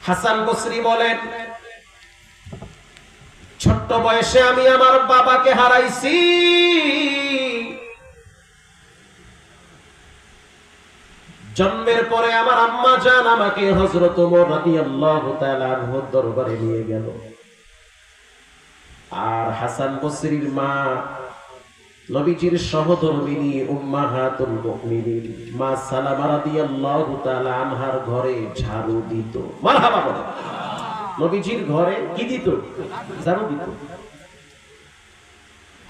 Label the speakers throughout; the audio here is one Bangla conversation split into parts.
Speaker 1: হাসান বসরি বলেন, ছোট্ট বয়সে আমি আমার বাবাকে হারাইছি। জন্মের পরে আমার আম্মা জান আমাকে হযরত ওমর রাদিয়াল্লাহু তাআলা আনহুর দরবারে নিয়ে গেল। আর হাসান বসরির মা নবীজির সহধর্মিণী উম্মাহাতুল মুমিনিন মা সালামা রাদিয়াল্লাহু তাআলা আনহার ঘরে ঝাড়ু দিত। মারহাবা বলেন। নবীজির ঘরে কি দিত? ঝাড়ু দিত।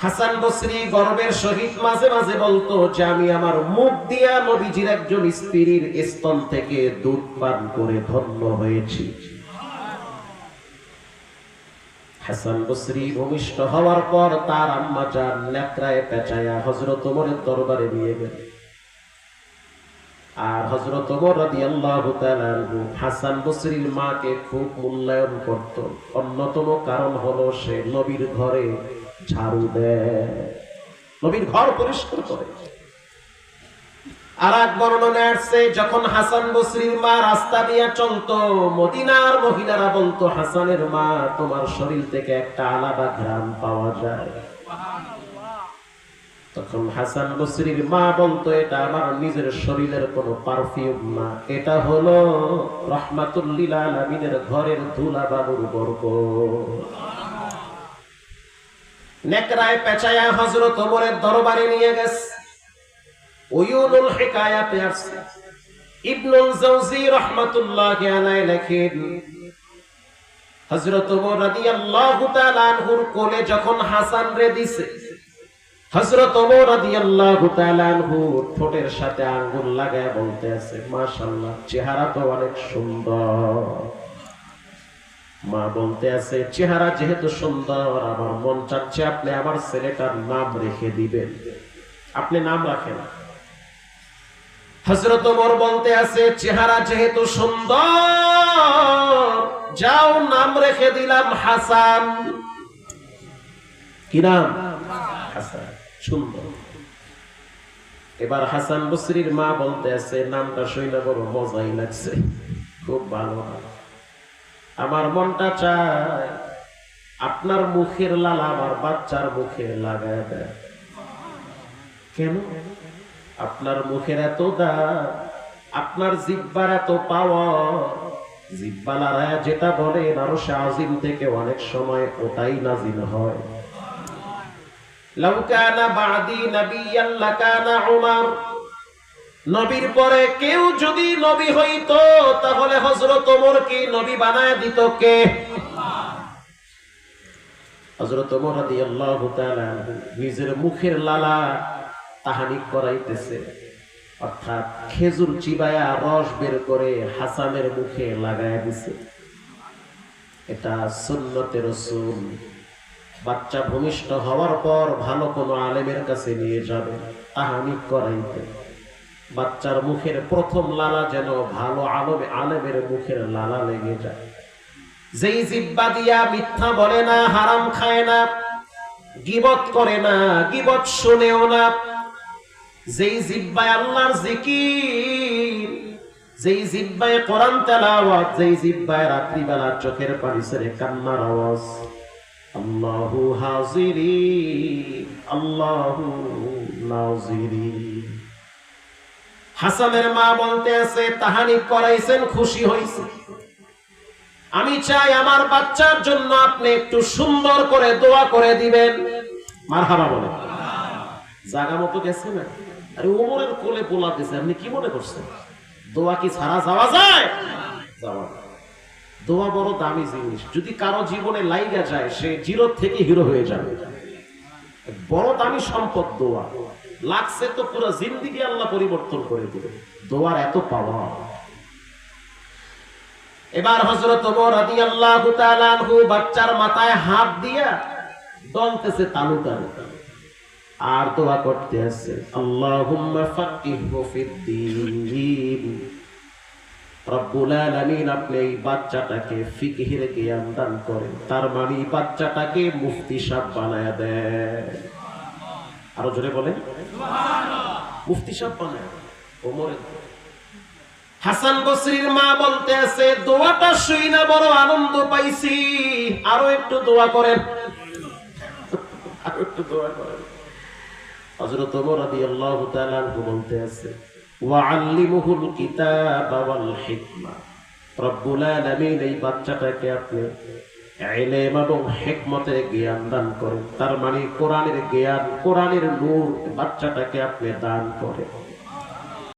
Speaker 1: হাসান বসরি গর্বের সহিত মাঝে মাঝে বলতো যে আমি আমার মুখ দিয়া নবীজির একজন স্ত্রীর স্তন থেকে দুধ পান করে ধন্য হয়েছি। হাসান বসরি ভূমিষ্ঠ হওয়ার পর তার আম্মা জান নেকড়ায় পেঁচায়া হযরত ওমরের দরবারে নিয়ে গেল। আর হযরত ওমর রাদিয়াল্লাহু তাআলা হাসান বসরির মাকে খুব মূল্যায়ন করত। অন্যতম কারণ হলো সে নবীর ঘরে ঝাড়ু দেয়, নবীর ঘর পরিষ্কার করে। আর এক বর্ণনায় আসছে, যখন হাসান বসরির মা রাস্তা দিয়ে চলতো, মদিনার মহিলারা বলতো, হাসানের মা তোমার শরীর থেকে একটা আলাদা ঘ্রাণ পাওয়া যায়। তখন হাসান বসরির মা বলতো, এটা আমার নিজের শরীরের কোনো পারফিউম না, এটা হলো রাহমাতুল লিল আলামিনের ঘরের ধুলা বালুর বরকত। নেকড়ায় পেঁচায়া হযরত ওমরের দরবারে নিয়ে গেছে। উয়ুনুল হিকায়াতে আছে, ইবনুল জাওজি রাহমাতুল্লাহি আলাইহি লেখেন, হযরত ওমর রাদিয়াল্লাহু তাআলা আনহুর কোলে যখন হাসান রে দিছে, হযরত ওমর রাদিয়াল্লাহু তাআলা আনহু ঠোঁটের সাথে আঙ্গুল লাগায় বলতে আছে, মাশাআল্লাহ, চেহারা তো অনেক সুন্দর। মা বলতে আছে, চেহারা যেহেতু সুন্দর, আমার মন চাচ্ছে আপনি আমার ছেলেটার নাম রেখে দিবেন, আপনি নাম রাখেন। হযরত ওমর বলতে আছে, চেহারা যেহেতু সুন্দর, যাও নাম রেখে দিলাম হাসান। কি নাম? হাসান, সুন্দর। এবার হাসান বসরির মা বলতে আছে, নামটা শুনে বড় মজাই লাগছে, খুব ভালো। আমার মনটা চায় আপনার মুখের লালা আমার বাচ্চার মুখে লাগায় দেয়। কেন? আপনার মুখের এত দাম, আপনার জিহ্বার এত পাওয়ার, জিহ্বা লড়ায়া যেটা বলেন আরশে আজিম থেকে অনেক সময় ওটাই নাজিল হয়। লাউ কানা বাদি নাবিয়্যান লাকানা উমর, নবীর পরে কেউ যদি নবী হইতো তাহলে হযরত ওমরকে নবী বানায় দিত কে? হযরত ওমর রাদিয়াল্লাহু তাআলা নিজের মুখের লালা তাহানিক করাইতেছে, অর্থাৎ খেজুর চিবায়া রস বের করে হাসানের মুখে লাগায় দিছে। এটা সুন্নতে রাসূল। বাচ্চা ভূমিষ্ঠ হওয়ার পর ভালো কোনো আলেমের কাছে নিয়ে যাবে তাহানিক করাইতে, বাচ্চার মুখের প্রথম লালা যেন ভালো আলেমের মুখের লালা লেগে যায়। যেই জিহ্বা দিয়া মিথ্যা বলে না, হারাম খায় না, গীবত করে না, গীবত শুনেও না, যেই জিহ্বায় আল্লাহর জিকির, যেই জিহ্বায় কোরআন তেলাওয়াত, যেই জিহ্বায় রাত্রিবেলা চোখের পানি ছেড়ে কান্নার আওয়াজ, আল্লাহু হাজিরি আল্লাহু নাজিরি। হাসানের মা বলতে আছে, তাহানিক করাইছেন, খুশি হইছে, আমি চাই আমার বাচ্চার জন্য আপনি একটু সুন্দর করে দোয়া করে দিবেন। মারহাবা বলেন। জায়গা মতো গেছে না? আরে ওমরের কোলে পোলা দিছে, আপনি কি মনে করছেন দোয়া কি ছাড়া যাওয়া যায়? যাওয়া যায়। দোয়া বড় দামি জিনিস, যদি কারো জীবনে লাইগা যায় সে জিরো থেকে হিরো হয়ে যাবে। বড় দামি সম্পদ দোয়া, লাগছে তো পুরো জিন্দেগি আল্লাহ পরিবর্তন করে দিবে, দোয়ার এত পাওয়ার। এবার হযরত ওমর রাদিয়াল্লাহু তাআলা আনহু বাচ্চার মাথায় হাত দিয়া দলতেছে তালু তালু, আর দোয়া করতে আছে, আল্লাহুম্মা ফাক্কিহহু ফিদ্দীন, রব্বুল আলামিন আপনি এই বাচ্চাটাকে ফিকহের জ্ঞান দান করেন, তার মানে বাচ্চাটাকে মুফতি সাহেব বানায়া দেন। আরো জোরে বলেন সুবহানাল্লাহ। মুফতি সাহেব বানায়া ওমরের হাসান বসরির মা বলতে আছে, দোয়াটা শুই না বড় আনন্দ পাইছি, আরো একটু দোয়া করেন, আরো একটু দোয়া করেন। হযরত ওমর রাদিয়াল্লাহু তাআলা আনহু বলতে আছে, ওয়া আল্লিমুহুল কিতাবা ওয়াল হিকমা, রব্বুল আলামিন এই বাচ্চাটাকে আপনি ইলম এবং হিকমতের জ্ঞান দান করেন। তার মানে কোরআনের জ্ঞান, কোরআনের নূর বাচ্চাটাকে আপনি দান করেন।